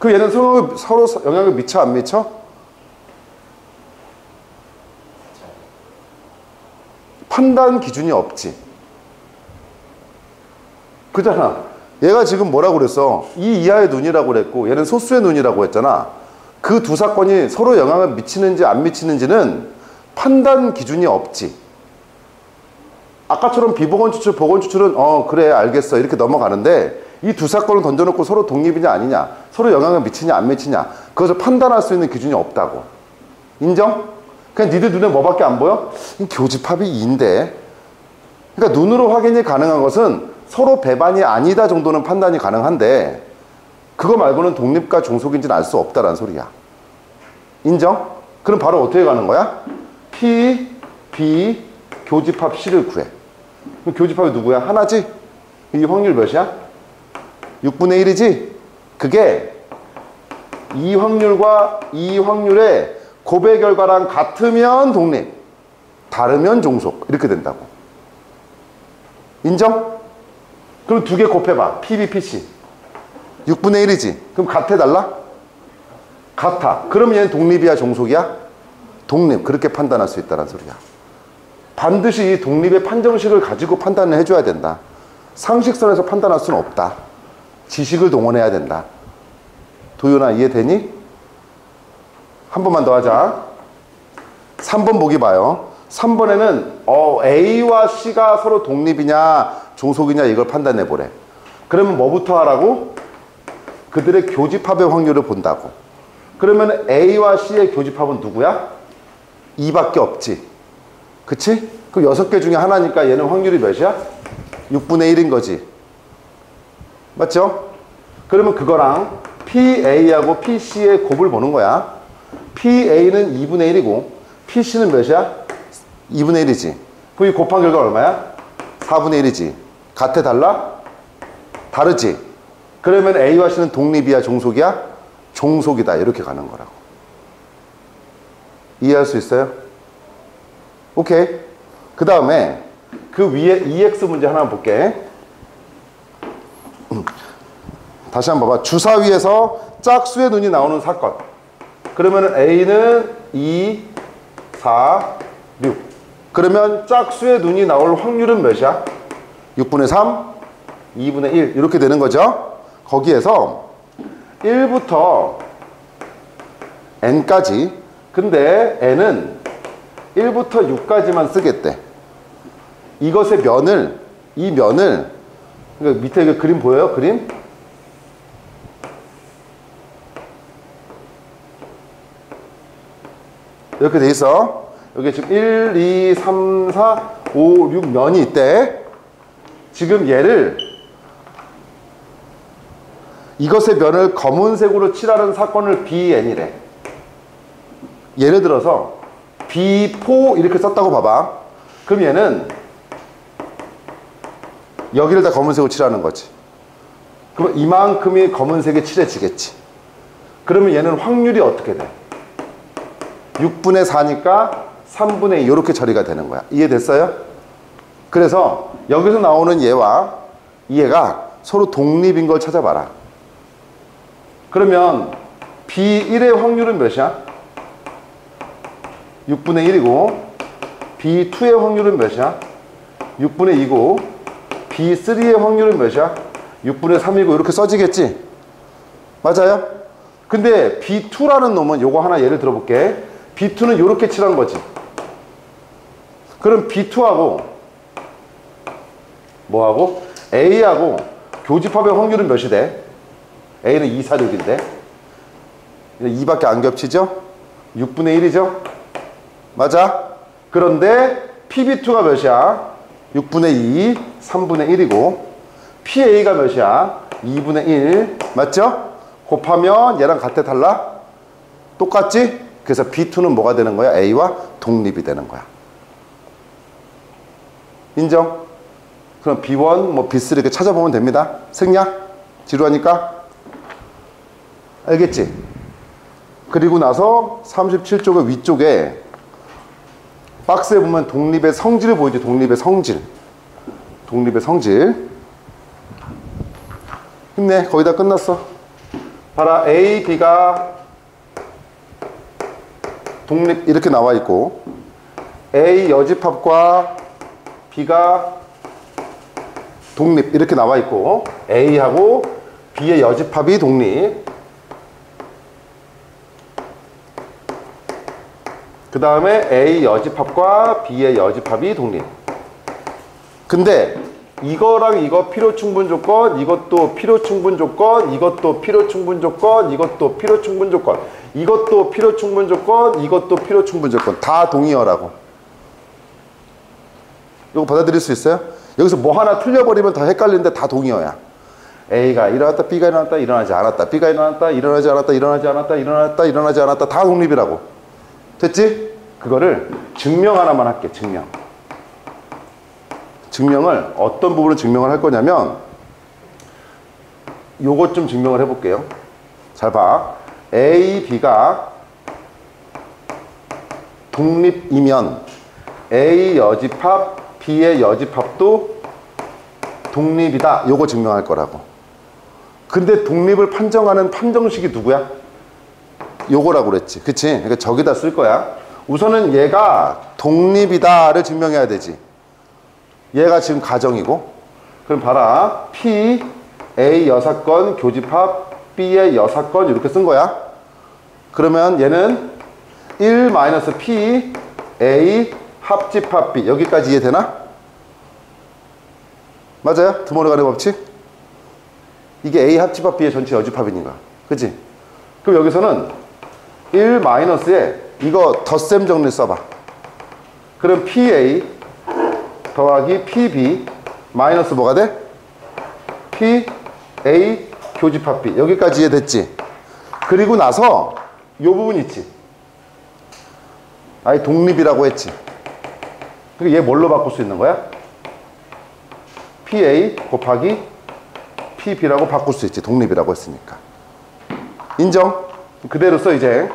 [SPEAKER 1] 그 얘는 서로 영향을 미쳐 안 미쳐? 판단 기준이 없지. 그잖아. 얘가 지금 뭐라고 그랬어? 2 이하의 눈이라고 그랬고 얘는 소수의 눈이라고 했잖아. 그 두 사건이 서로 영향을 미치는지 안 미치는지는 판단 기준이 없지. 아까처럼 비보건 추출, 보건 추출은 그래 알겠어 이렇게 넘어가는데 이 두 사건을 던져놓고 서로 독립이냐 아니냐 서로 영향을 미치냐 안 미치냐 그것을 판단할 수 있는 기준이 없다고. 인정? 그냥 니들 눈에 뭐밖에 안 보여? 교집합이 2인데 그러니까 눈으로 확인이 가능한 것은 서로 배반이 아니다 정도는 판단이 가능한데 그거 말고는 독립과 종속인지는 알 수 없다라는 소리야. 인정? 그럼 바로 어떻게 가는 거야? P, B, 교집합 C를 구해. 그럼 교집합이 누구야? 하나지? 이 확률 몇이야? 6분의 1이지? 그게 이 확률과 이 확률의 곱의 결과랑 같으면 독립, 다르면 종속 이렇게 된다고. 인정? 그럼 두 개 곱해봐. PB, PC 6분의 1이지? 그럼 같아 달라? 같아. 그럼 얘는 독립이야 종속이야? 독립. 그렇게 판단할 수 있다는 소리야. 반드시 이 독립의 판정식을 가지고 판단을 해줘야 된다. 상식선에서 판단할 수는 없다. 지식을 동원해야 된다. 도윤아 이해되니? 한 번만 더 하자. 3번 보기 봐요. 3번에는 A와 C가 서로 독립이냐 종속이냐 이걸 판단해 보래. 그러면 뭐부터 하라고? 그들의 교집합의 확률을 본다고. 그러면 A와 C의 교집합은 누구야? 2밖에 없지. 그치? 그럼 6개 중에 하나니까 얘는 확률이 몇이야? 6분의 1인 거지. 맞죠? 그러면 그거랑 PA하고 PC의 곱을 보는 거야. PA는 2분의 1이고 PC는 몇이야? 2분의 1이지. 그럼 이 곱한 결과 얼마야? 4분의 1이지. 같아 달라? 다르지. 그러면 A와 C는 독립이야 종속이야? 종속이다. 이렇게 가는 거라고. 이해할 수 있어요? 오케이. 그 다음에 그 위에 EX 문제 하나 볼게. 다시 한번 봐봐. 주사위에서 짝수의 눈이 나오는 사건. 그러면 A는 2, 4, 6. 그러면 짝수의 눈이 나올 확률은 몇이야? 6분의 3, 2분의 1 이렇게 되는 거죠. 거기에서 1부터 n까지. 근데 n은 1부터 6까지만 쓰겠대. 이것의 면을 그러니까 밑에 그 그림 보여요? 그림? 이렇게 돼 있어. 여기 지금 1, 2, 3, 4, 5, 6 면이 있대. 지금 얘를 이것의 면을 검은색으로 칠하는 사건을 BN이래. 예를 들어서 B4 이렇게 썼다고 봐봐. 그럼 얘는 여기를 다 검은색으로 칠하는 거지. 그럼 이만큼이 검은색에 칠해지겠지. 그러면 얘는 확률이 어떻게 돼? 6분의 4니까 3분의 2 이렇게 처리가 되는 거야. 이해됐어요? 그래서 여기서 나오는 얘와 얘가 서로 독립인 걸 찾아봐라. 그러면 B1의 확률은 몇이야? 6분의 1이고 B2의 확률은 몇이야? 6분의 2고 B3의 확률은 몇이야? 6분의 3이고 이렇게 써지겠지? 맞아요? 근데 B2라는 놈은 요거 하나 예를 들어볼게. B2는 요렇게 칠한 거지. 그럼 B2하고 뭐하고? A하고 교집합의 확률은 몇이 돼? A는 2, 4, 6인데 2밖에 안 겹치죠? 6분의 1이죠? 맞아? 그런데 PB2가 몇이야? 6분의 2, 3분의 1이고 PA가 몇이야? 2분의 1 맞죠? 곱하면 얘랑 같아 달라? 똑같지? 그래서 B2는 뭐가 되는 거야? A와 독립이 되는 거야. 인정? 그럼 B1, 뭐 B3 이렇게 찾아보면 됩니다. 생략? 지루하니까? 알겠지? 그리고 나서 37쪽의 위쪽에 박스에 보면 독립의 성질을 보이지. 독립의 성질. 독립의 성질. 힘내. 거의 다 끝났어. 봐라. A, B가 독립 이렇게 나와 있고 A 여집합과 B가 독립 이렇게 나와 있고 A하고 B의 여집합이 독립. 그 다음에 A 여집합과 B의 여집합이 독립. 근데 이거랑 이거 필요충분 조건, 이것도 필요충분 조건, 이것도 필요충분 조건, 이것도 필요충분 조건, 이것도 필요충분 조건, 이것도 필요충분 조건 다 동의어라고. 이거 받아들일 수 있어요? 여기서 뭐 하나 틀려버리면 더 헷갈리는데 다 동의어야. A가 일어났다, B가 일어났다, 일어나지 않았다, B가 일어났다, 일어나지 않았다, 일어나지 않았다, 일어났다, 일어나지 않았다 다 독립이라고. 됐지? 그거를 증명 하나만 할게. 증명을 어떤 부분을 증명을 할 거냐면 요것 좀 증명을 해볼게요. 잘 봐. A, B가 독립이면 A 여집합, B의 여집합도 독립이다. 요거 증명할 거라고. 근데 독립을 판정하는 판정식이 누구야? 요거라고 그랬지. 그치? 그러니까 저기다 쓸 거야. 우선은 얘가 독립이다를 증명해야 되지. 얘가 지금 가정이고. 그럼 봐라. P, A 여사건, 교집합, B의 여사건 이렇게 쓴 거야. 그러면 얘는 1-P, A, 합집합 B. 여기까지 이해되나? 맞아요? 두모르간의 법칙? 이게 A 합집합 B의 전체 여집합이니까. 그치? 그럼 여기서는 1-에 이거 덧셈 정리 써봐. 그럼 PA 더하기 PB 마이너스 뭐가 돼? PA 교집합 B. 여기까지 이해됐지? 그리고 나서 요 부분 있지? 아예 독립이라고 했지? 그러니까 얘 뭘로 바꿀 수 있는 거야? PA 곱하기 PB라고 바꿀 수 있지. 독립이라고 했으니까. 인정? 그대로 써 이제.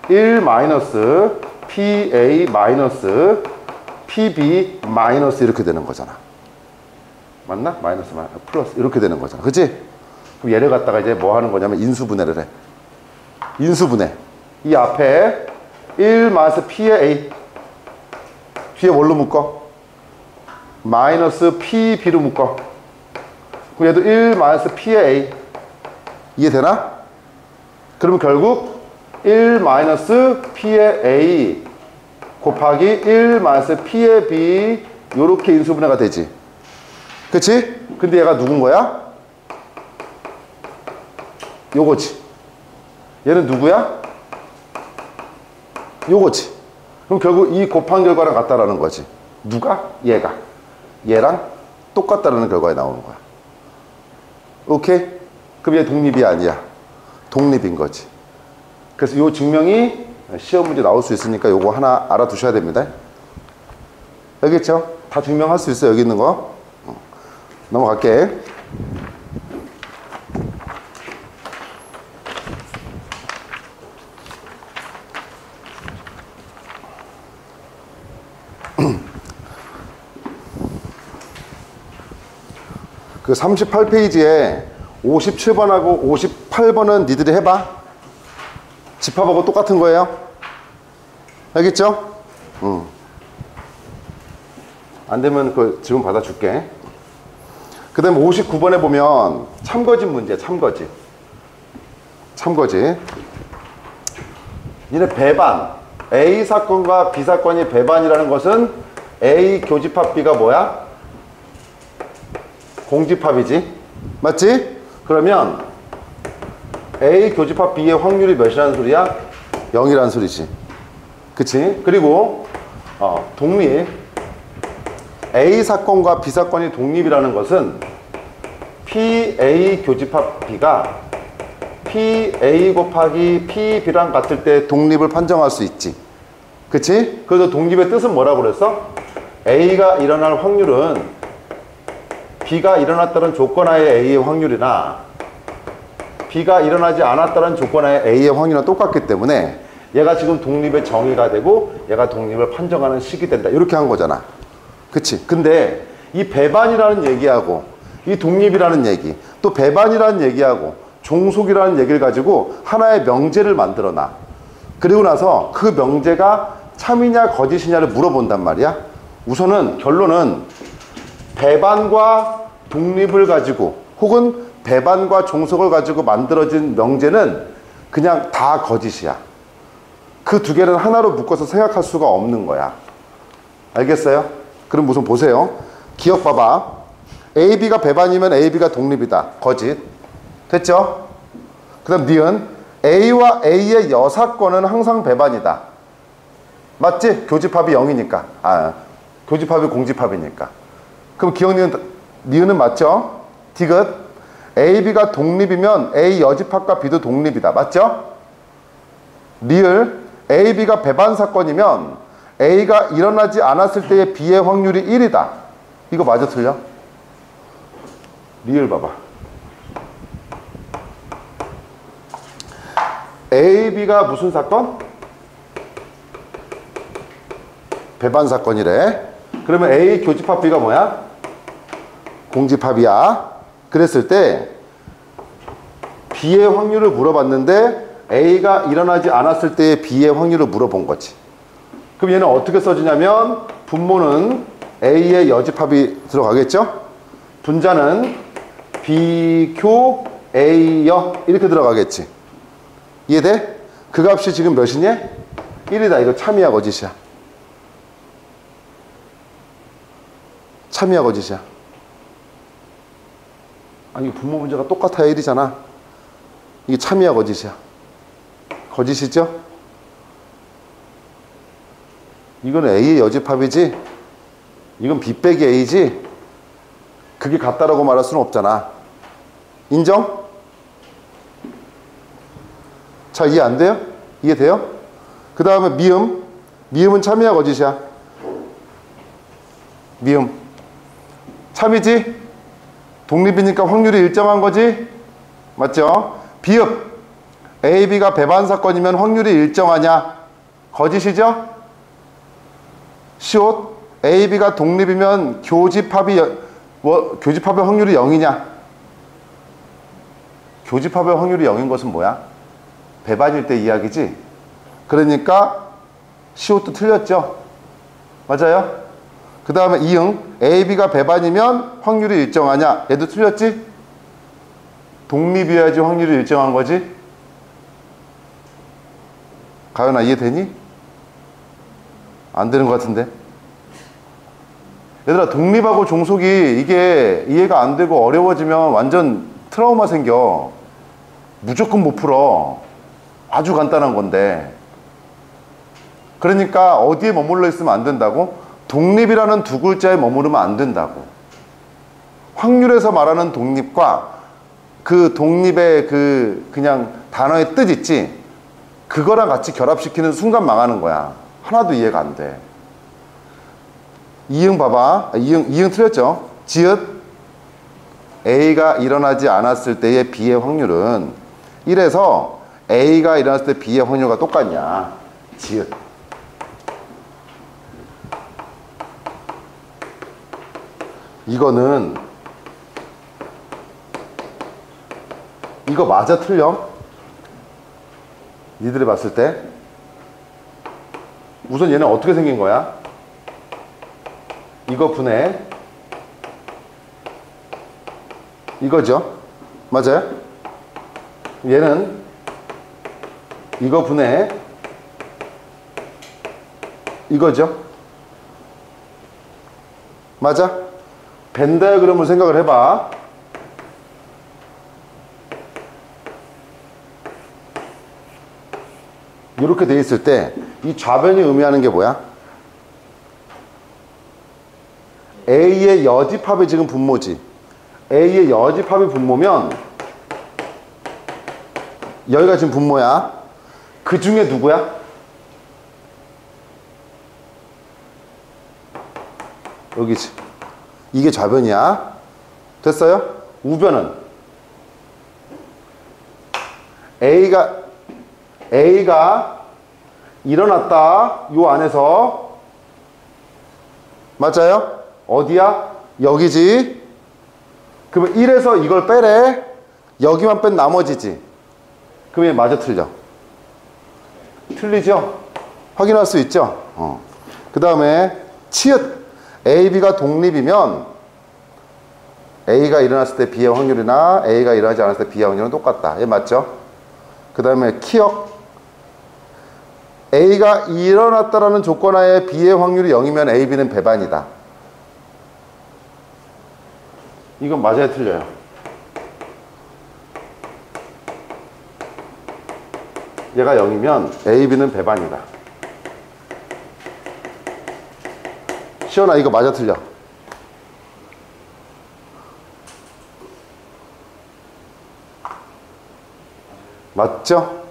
[SPEAKER 1] 1-PA 마이너스 PB 마이너스 이렇게 되는 거잖아. 맞나? 마이너스 플러스 이렇게 되는 거잖아. 그치? 그럼 얘를 갖다가 이제 뭐 하는 거냐면 인수분해를 해. 인수분해. 이 앞에 1-PA 뒤에 뭘로 묶어? 마이너스 PB로 묶어. 그럼 얘도 1-PA 이해되나? 그러면 결국 1-P의 A 곱하기 1-P의 B 요렇게 인수분해가 되지. 그치? 근데 얘가 누군 거야? 요거지. 얘는 누구야? 요거지. 그럼 결국 이 곱한 결과랑 같다라는 거지. 누가? 얘가. 얘랑 똑같다라는 결과에 나오는 거야. 오케이? 그럼 얘 독립이 아니야. 독립인 거지. 그래서 이 증명이 시험 문제 나올 수 있으니까 요거 하나 알아두셔야 됩니다. 알겠죠? 다 증명할 수 있어. 여기 있는 거. 넘어갈게. 그 38페이지에 57번하고 58번은 니들이 해봐. 집합하고 똑같은 거예요. 알겠죠? 안 되면 그 지금 받아줄게. 그 다음에 59번에 보면 참거짓 문제, 참거짓. 얘네 배반. A 사건과 B 사건이 배반이라는 것은 A 교집합 B가 뭐야? 공집합이지. 맞지? 그러면 A 교집합 B의 확률이 몇이라는 소리야? 0이라는 소리지. 그치? 그리고 독립. A 사건과 B 사건이 독립이라는 것은 PA 교집합 B가 PA 곱하기 PB랑 같을 때 독립을 판정할 수 있지. 그치? 그래서 독립의 뜻은 뭐라고 그랬어? A가 일어날 확률은 B가 일어났다는 조건하에 A의 확률이나 B가 일어나지 않았다는 조건하에 A의 확률은 똑같기 때문에 얘가 지금 독립의 정의가 되고 얘가 독립을 판정하는 식이 된다. 이렇게 한 거잖아. 그치? 근데 이 배반이라는 얘기하고 이 독립이라는 얘기, 또 배반이라는 얘기하고 종속이라는 얘기를 가지고 하나의 명제를 만들어 놔. 그리고 나서 그 명제가 참이냐 거짓이냐를 물어본단 말이야. 우선은 결론은 배반과 독립을 가지고 혹은 배반과 종속을 가지고 만들어진 명제는 그냥 다 거짓이야. 그 두 개는 하나로 묶어서 생각할 수가 없는 거야. 알겠어요? 그럼 우선 보세요. 기억 봐봐. AB가 배반이면 AB가 독립이다. 거짓. 됐죠? 그 다음 니은 A와 A의 여사건은 항상 배반이다. 맞지? 교집합이 0이니까. 교집합이 공집합이니까. 그럼 기억 니은은 맞죠? 디귿 AB가 독립이면 A 여집합과 B도 독립이다. 맞죠? 리을 AB가 배반 사건이면 A가 일어나지 않았을 때의 B의 확률이 1이다. 이거 맞아 틀려? 리을 봐봐. AB가 무슨 사건? 배반 사건이래. 그러면 A 교집합 B가 뭐야? 공집합이야. 그랬을 때 B의 확률을 물어봤는데 A가 일어나지 않았을 때의 B의 확률을 물어본 거지. 그럼 얘는 어떻게 써지냐면 분모는 A의 여집합이 들어가겠죠? 분자는 B교 A여 이렇게 들어가겠지. 이해돼? 그 값이 지금 몇이니? 1이다. 이거 참이야 거짓이야? 참이야 거짓이야? 아니 분모 문제가 똑같아야 1이잖아. 이게 참이야 거짓이야? 거짓이죠? 이건 A의 여집합이지 이건 B 빼기 A지 그게 같다라고 말할 수는 없잖아. 인정? 자, 이해 안 돼요? 이해돼요? 그 다음에 미음. 미음은 참이야 거짓이야? 미음 참이지? 독립이니까 확률이 일정한 거지? 맞죠? 비읍 A, B가 배반 사건이면 확률이 일정하냐? 거짓이죠? 시옷 A, B가 독립이면 교집합의 확률이 0이냐? 교집합의 확률이 0인 것은 뭐야? 배반일 때 이야기지? 그러니까 시옷도 틀렸죠? 맞아요? 그 다음에 이응 A, B가 배반이면 확률이 일정하냐? 얘도 틀렸지? 독립이어야지 확률이 일정한 거지? 가연아 이해되니? 안 되는 것 같은데? 얘들아 독립하고 종속이 이게 이해가 안 되고 어려워지면 완전 트라우마 생겨. 무조건 못 풀어. 아주 간단한 건데. 그러니까 어디에 머물러 있으면 안 된다고? 독립이라는 두 글자에 머무르면 안 된다고. 확률에서 말하는 독립과 그 독립의 그냥 단어의 뜻 있지? 그거랑 같이 결합시키는 순간 망하는 거야. 하나도 이해가 안 돼. 이응 봐봐. 이응 틀렸죠? 지읒 A가 일어나지 않았을 때의 B의 확률은 1에서 A가 일어났을 때 B의 확률과 똑같냐? 지읒 이거는 이거 맞아 틀려? 니들이 봤을 때 우선 얘는 어떻게 생긴 거야? 이거 분해 이거죠? 맞아요? 얘는 이거 분해 이거죠? 맞아? 벤 다이어그램을 생각을 해봐. 이렇게 돼 있을 때 이 좌변이 의미하는 게 뭐야? A의 여집합이 지금 분모지. A의 여집합이 분모면 여기가 지금 분모야. 그 중에 누구야? 여기지. 이게 좌변이야. 됐어요? 우변은 A가 일어났다. 요 안에서 맞아요? 어디야? 여기지. 그러면 1에서 이걸 빼래. 여기만 뺀 나머지지. 그럼 얘 맞아 틀려? 틀리죠? 확인할 수 있죠? 그 다음에 치읓 A, B가 독립이면 A가 일어났을 때 B의 확률이나 A가 일어나지 않았을 때 B의 확률은 똑같다. 얘 맞죠? 그 다음에 키역 A가 일어났다라는 조건하에 B의 확률이 0이면 A, B는 배반이다. 이건 맞아야 틀려요? 얘가 0이면 A, B는 배반이다. 시연아 이거 맞아 틀려? 맞죠?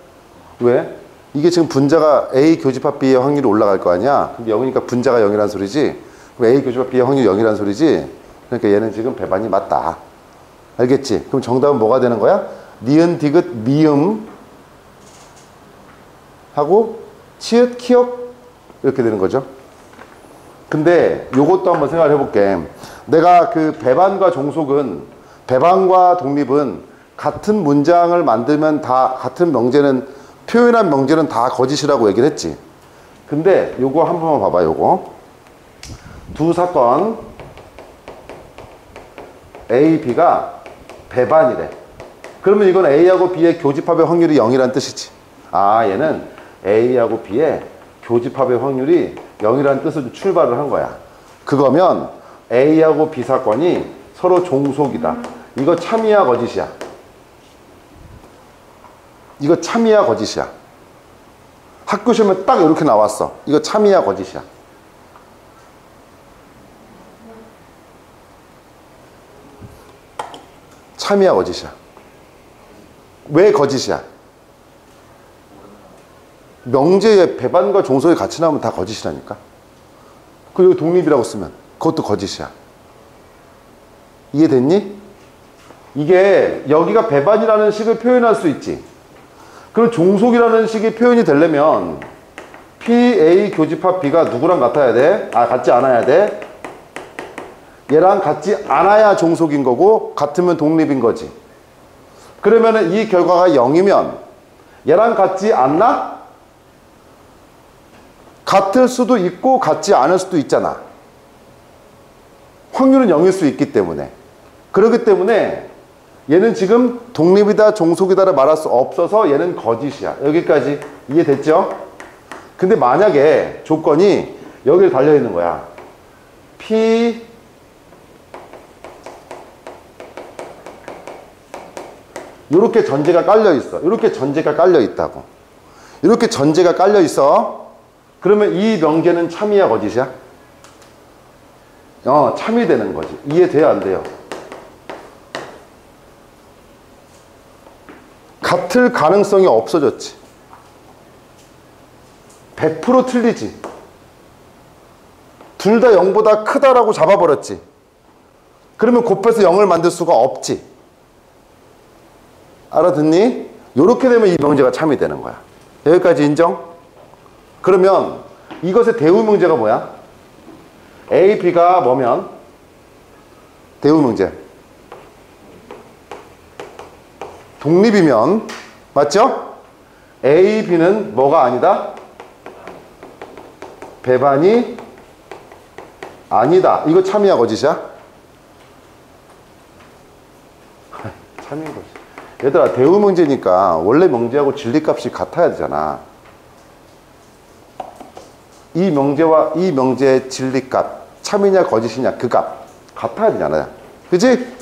[SPEAKER 1] 왜? 이게 지금 분자가 A 교집합 B의 확률이 올라갈 거 아니야? 근데 0이니까 분자가 0이란 소리지? 그럼 A 교집합 B의 확률이 0이란 소리지? 그러니까 얘는 지금 배반이 맞다. 알겠지? 그럼 정답은 뭐가 되는 거야? 니은, 디귿, 미음 하고 치읓, 키역 이렇게 되는 거죠. 근데 요것도 한번 생각을 해볼게. 내가 그 배반과 종속은, 배반과 독립은 같은 문장을 만들면 다 같은 명제는, 표현한 명제는 다 거짓이라고 얘기를 했지. 근데 요거 한 번만 봐봐. 요거 두 사건 A, B가 배반이래. 그러면 이건 A하고 B의 교집합의 확률이 0이란 뜻이지. 아, 얘는 A하고 B의 교집합의 확률이 0이라는 뜻으로 출발을 한 거야. 그거면 A하고 B 사건이 서로 종속이다. 이거 참이야 거짓이야? 이거 참이야 거짓이야? 학교 시험에 딱 이렇게 나왔어. 이거 참이야 거짓이야? 참이야 거짓이야? 왜 거짓이야? 명제에 배반과 종속이 같이 나오면 다 거짓이라니까. 그리고 독립이라고 쓰면 그것도 거짓이야. 이해됐니? 이게 여기가 배반이라는 식을 표현할 수 있지. 그럼 종속이라는 식이 표현이 되려면 PA 교집합 B가 누구랑 같아야 돼? 아, 같지 않아야 돼? 얘랑 같지 않아야 종속인 거고 같으면 독립인 거지. 그러면은 이 결과가 0이면 얘랑 같지 않나? 같을 수도 있고 같지 않을 수도 있잖아. 확률은 0일 수 있기 때문에. 그렇기 때문에 얘는 지금 독립이다 종속이다를 말할 수 없어서 얘는 거짓이야. 여기까지 이해됐죠? 근데 만약에 조건이 여기에 달려있는 거야. P 이렇게 전제가 깔려있어. 이렇게 전제가 깔려있다고. 이렇게 전제가 깔려있어. 그러면 이 명제는 참이야 거짓이야? 참이 되는 거지. 이해돼요 안 돼요? 같을 가능성이 없어졌지. 100% 틀리지. 둘 다 0보다 크다라고 잡아버렸지. 그러면 곱해서 0을 만들 수가 없지. 알아듣니? 이렇게 되면 이 명제가 참이 되는 거야. 여기까지 인정? 그러면 이것의 대우 명제가 뭐야? A, B가 뭐면? 대우 명제. 독립이면 맞죠? A, B는 뭐가 아니다? 배반이 아니다. 이거 참이야 거짓이야? 참인 거지. 얘들아 대우 문제니까 원래 명제하고 진리값이 같아야 되잖아. 이 명제와 이 명제의 진리값 참이냐 거짓이냐 그 값 같아야 되잖아. 그치?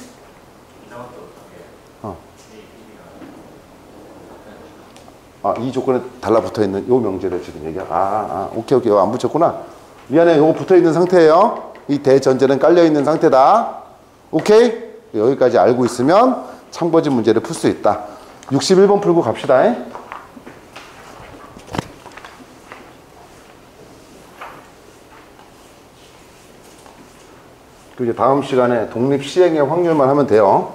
[SPEAKER 1] 이 조건에 달라붙어있는 요 명제를 지금 얘기하. 오케이 이거 안 붙였구나. 미안해. 요거 붙어있는 상태예요. 이 대전제는 깔려있는 상태다. 오케이? 여기까지 알고 있으면 참고지 문제를 풀 수 있다. 61번 풀고 갑시다. 그리고 이제 다음 시간에 독립 시행의 확률만 하면 돼요.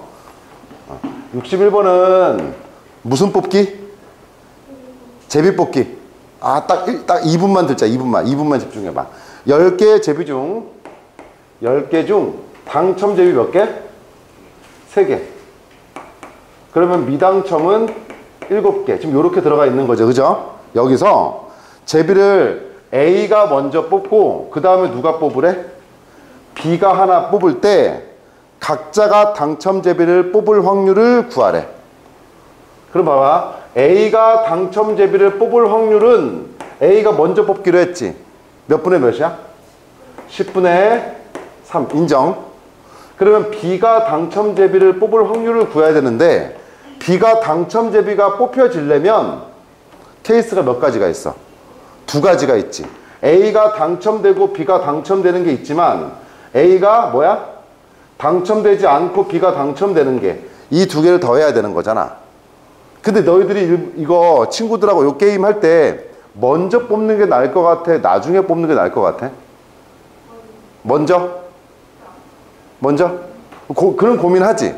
[SPEAKER 1] 61번은 무슨 뽑기? 제비 뽑기. 딱 2분만 듣자. 2분만 집중해봐. 10개의 제비 중 10개 중 당첨 제비 몇 개? 3개. 그러면 미당첨은 7개. 지금 이렇게 들어가 있는 거죠. 그죠? 여기서 제비를 A가 먼저 뽑고 그 다음에 누가 뽑으래? B가 하나 뽑을 때 각자가 당첨 제비를 뽑을 확률을 구하래. 그럼 봐봐. A가 당첨 제비를 뽑을 확률은 A가 먼저 뽑기로 했지. 몇 분의 몇이야? 10분의 3. 인정. 그러면 B가 당첨 제비를 뽑을 확률을 구해야 되는데 B가 당첨 제비가 뽑혀지려면 케이스가 몇 가지가 있어? 2가지가 있지. A가 당첨되고 B가 당첨되는 게 있지만 A가 뭐야? 당첨되지 않고 B가 당첨되는 게 이 2개를 더해야 되는 거잖아. 근데 너희들이 이거 친구들하고 이 게임 할 때 먼저 뽑는 게 나을 것 같아? 나중에 뽑는 게 나을 것 같아? 먼저? 그런 고민하지?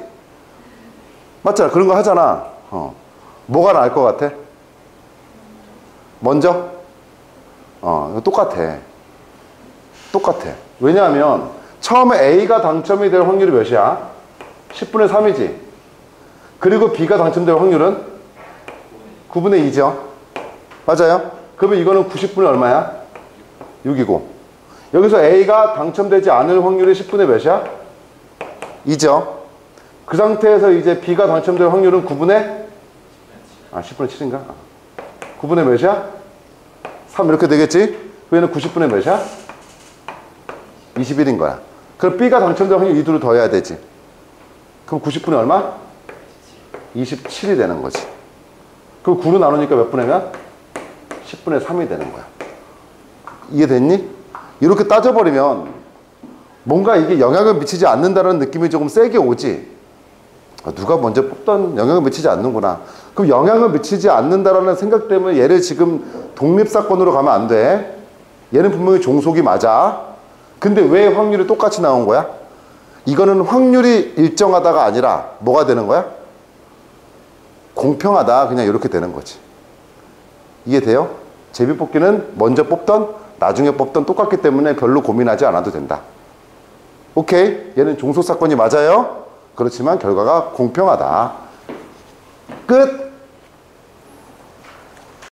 [SPEAKER 1] 맞잖아. 그런 거 하잖아. 뭐가 나을 것 같아? 먼저? 이거 똑같아. 왜냐하면 처음에 A가 당첨이 될 확률이 몇이야? 10분의 3이지. 그리고 B가 당첨될 확률은 9분의 2죠. 맞아요? 그러면 이거는 90분의 얼마야? 6이고. 여기서 A가 당첨되지 않을 확률이 10분의 몇이야? 2죠. 그 상태에서 이제 B가 당첨될 확률은 9분의 10분의 7인가? 9분의 몇이야? 3 이렇게 되겠지? 그에는 90분의 몇이야? 21인 거야. 그럼 B가 당첨될 확률 2두를 더해야 되지. 그럼 90분의 얼마? 27이 되는 거지. 그럼 9로 나누니까 몇 분의 몇? 10분의 3이 되는 거야. 이해됐니? 이렇게 따져버리면 뭔가 이게 영향을 미치지 않는다는 느낌이 조금 세게 오지. 누가 먼저 뽑던 영향을 미치지 않는구나. 그럼 영향을 미치지 않는다라는 생각 때문에 얘를 지금 독립사건으로 가면 안 돼. 얘는 분명히 종속이 맞아. 근데 왜 확률이 똑같이 나온 거야? 이거는 확률이 일정하다가 아니라 뭐가 되는 거야? 공평하다. 그냥 이렇게 되는 거지. 이해돼요? 제비뽑기는 먼저 뽑던 나중에 뽑던 똑같기 때문에 별로 고민하지 않아도 된다. 오케이? 얘는 종속사건이 맞아요. 그렇지만 결과가 공평하다. 끝!